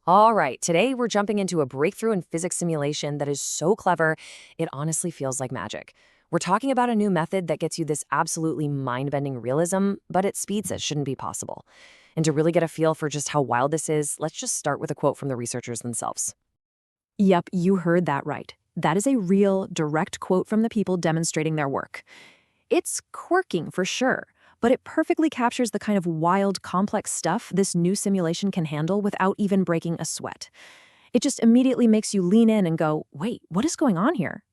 All right, today we're jumping into a breakthrough in physics simulation that is so clever, it honestly feels like magic. We're talking about a new method that gets you this absolutely mind-bending realism, but at speeds that shouldn't be possible. And to really get a feel for just how wild this is, let's just start with a quote from the researchers themselves. Yep, you heard that right. That is a real, direct quote from the people demonstrating their work. It's quirking for sure, but it perfectly captures the kind of wild, complex stuff this new simulation can handle without even breaking a sweat. It just immediately makes you lean in and go, wait, what is going on here?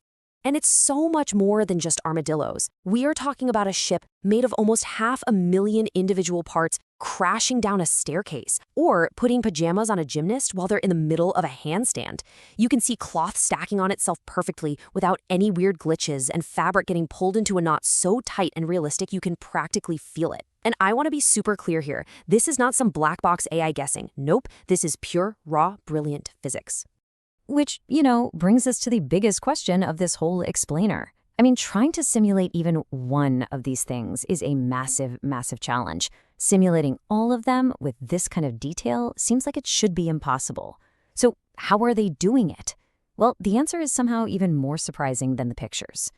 And it's so much more than just armadillos. We are talking about a ship made of almost 500,000 individual parts crashing down a staircase, or putting pajamas on a gymnast while they're in the middle of a handstand. You can see cloth stacking on itself perfectly without any weird glitches, and fabric getting pulled into a knot so tight and realistic you can practically feel it. And I want to be super clear here. This is not some black box AI guessing. Nope, this is pure, raw, brilliant physics. Which, brings us to the biggest question of this whole explainer. I mean, trying to simulate even one of these things is a massive, massive challenge. Simulating all of them with this kind of detail seems like it should be impossible. So how are they doing it? Well, the answer is somehow even more surprising than the pictures.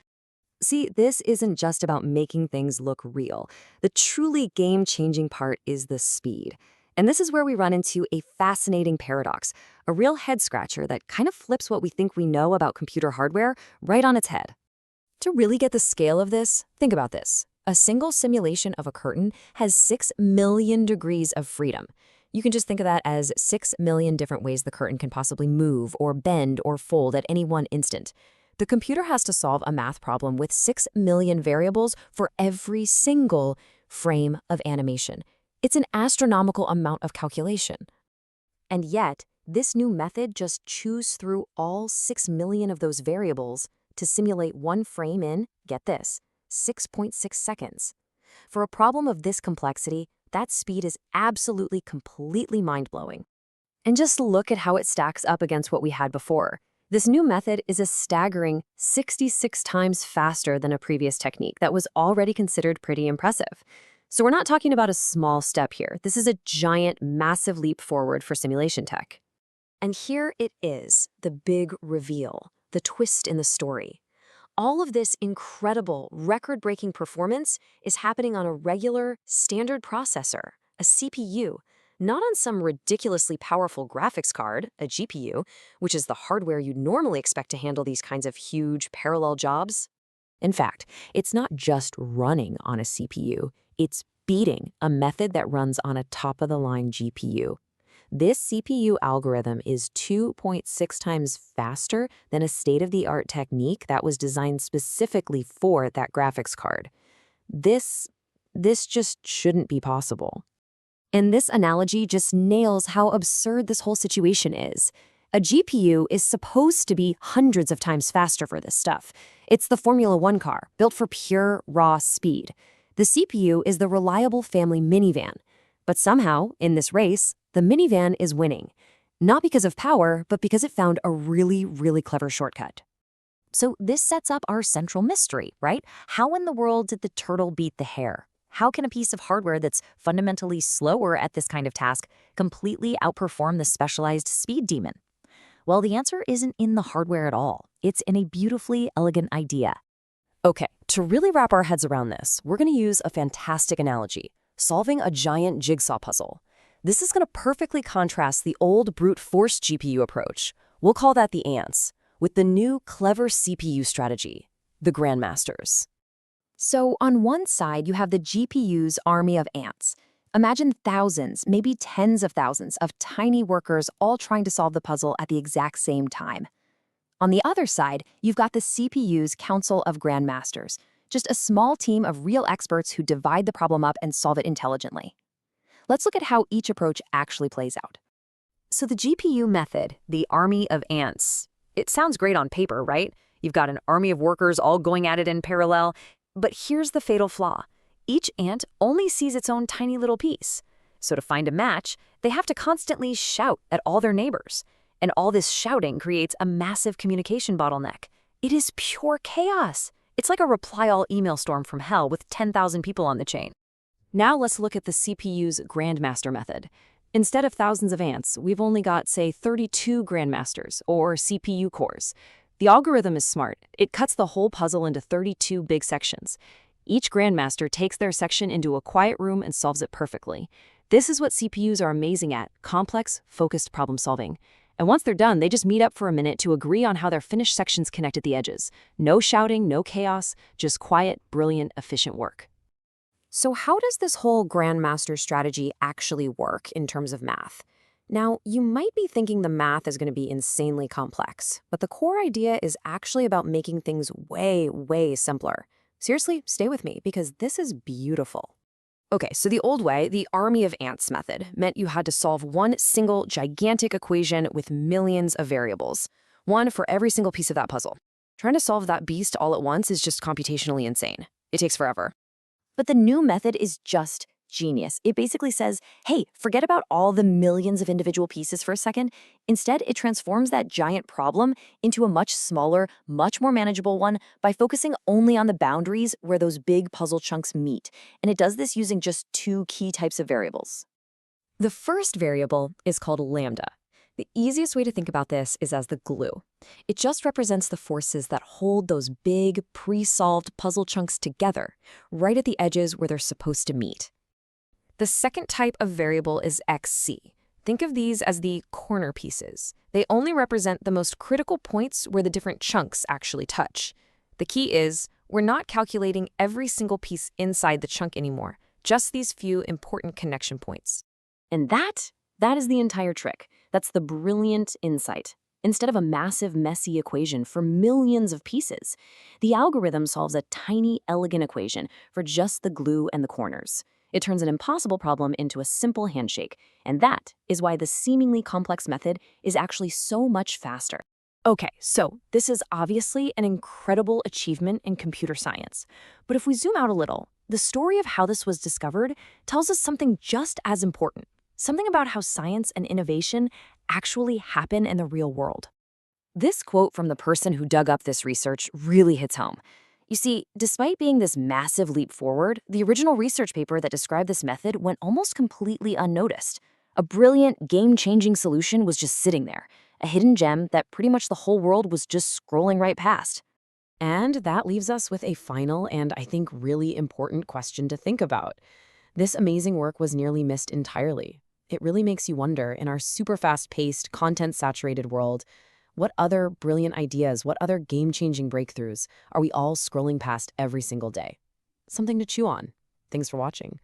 See, this isn't just about making things look real. The truly game-changing part is the speed. And this is where we run into a fascinating paradox, a real head-scratcher that kind of flips what we think we know about computer hardware right on its head. To really get the scale of this, think about this. A single simulation of a curtain has 6 million degrees of freedom. You can just think of that as 6 million different ways the curtain can possibly move or bend or fold at any one instant. The computer has to solve a math problem with 6 million variables for every single frame of animation. It's an astronomical amount of calculation. And yet, this new method just chews through all 6 million of those variables to simulate one frame in, get this, 6.6 seconds. For a problem of this complexity, that speed is absolutely completely mind-blowing. And just look at how it stacks up against what we had before. This new method is a staggering 66 times faster than a previous technique that was already considered pretty impressive. So we're not talking about a small step here. This is a giant, massive leap forward for simulation tech. And here it is, the big reveal, the twist in the story. All of this incredible, record-breaking performance is happening on a regular, standard processor, a CPU, not on some ridiculously powerful graphics card, a GPU, which is the hardware you'd normally expect to handle these kinds of huge parallel jobs. In fact, it's not just running on a CPU, it's beating a method that runs on a top-of-the-line GPU. This CPU algorithm is 2.6 times faster than a state-of-the-art technique that was designed specifically for that graphics card. This just shouldn't be possible. And this analogy just nails how absurd this whole situation is. A GPU is supposed to be hundreds of times faster for this stuff. It's the Formula One car, built for pure, raw speed. The CPU is the reliable family minivan. But somehow, in this race, the minivan is winning. Not because of power, but because it found a really, really clever shortcut. So this sets up our central mystery, right? How in the world did the turtle beat the hare? How can a piece of hardware that's fundamentally slower at this kind of task completely outperform the specialized speed demon? Well, the answer isn't in the hardware at all. It's in a beautifully elegant idea. Okay, to really wrap our heads around this, we're going to use a fantastic analogy, solving a giant jigsaw puzzle. This is going to perfectly contrast the old brute force GPU approach, we'll call that the ants, with the new clever CPU strategy, the Grandmasters. So on one side, you have the GPU's army of ants. Imagine thousands, maybe tens of thousands of tiny workers all trying to solve the puzzle at the exact same time. On the other side, you've got the CPU's council of grandmasters, just a small team of real experts who divide the problem up and solve it intelligently. Let's look at how each approach actually plays out. So the GPU method, the army of ants, it sounds great on paper, right? You've got an army of workers all going at it in parallel. But here's the fatal flaw. Each ant only sees its own tiny little piece. So to find a match, they have to constantly shout at all their neighbors. And all this shouting creates a massive communication bottleneck. It is pure chaos. It's like a reply-all email storm from hell with 10,000 people on the chain. Now let's look at the CPU's Grandmaster method. Instead of thousands of ants, we've only got, say, 32 Grandmasters, or CPU cores. The algorithm is smart. It cuts the whole puzzle into 32 big sections. Each Grandmaster takes their section into a quiet room and solves it perfectly. This is what CPUs are amazing at: complex, focused problem solving. And once they're done, they just meet up for a minute to agree on how their finished sections connect at the edges. No shouting, no chaos, just quiet, brilliant, efficient work. So how does this whole Grandmaster strategy actually work in terms of math? Now, you might be thinking the math is going to be insanely complex, but the core idea is actually about making things way, way simpler. Seriously, stay with me because this is beautiful. Okay, so the old way, the army of ants method, meant you had to solve one single gigantic equation with millions of variables, one for every single piece of that puzzle. Trying to solve that beast all at once is just computationally insane. It takes forever. But the new method is just genius. It basically says, hey, forget about all the millions of individual pieces for a second. Instead, it transforms that giant problem into a much smaller, much more manageable one by focusing only on the boundaries where those big puzzle chunks meet. And it does this using just two key types of variables. The first variable is called lambda. The easiest way to think about this is as the glue. It just represents the forces that hold those big, pre-solved puzzle chunks together, right at the edges where they're supposed to meet. The second type of variable is XC. Think of these as the corner pieces. They only represent the most critical points where the different chunks actually touch. The key is, we're not calculating every single piece inside the chunk anymore, just these few important connection points. And that is the entire trick. That's the brilliant insight. Instead of a massive, messy equation for millions of pieces, the algorithm solves a tiny, elegant equation for just the glue and the corners. It turns an impossible problem into a simple handshake, and that is why the seemingly complex method is actually so much faster. Okay, so this is obviously an incredible achievement in computer science. But if we zoom out a little, the story of how this was discovered tells us something just as important. Something about how science and innovation actually happen in the real world. This quote from the person who dug up this research really hits home. You see, despite being this massive leap forward, the original research paper that described this method went almost completely unnoticed. A brilliant, game-changing solution was just sitting there, a hidden gem that pretty much the whole world was just scrolling right past. And that leaves us with a final and, I think, really important question to think about. This amazing work was nearly missed entirely. It really makes you wonder, in our super fast-paced, content-saturated world, what other brilliant ideas, what other game-changing breakthroughs are we all scrolling past every single day? Something to chew on. Thanks for watching.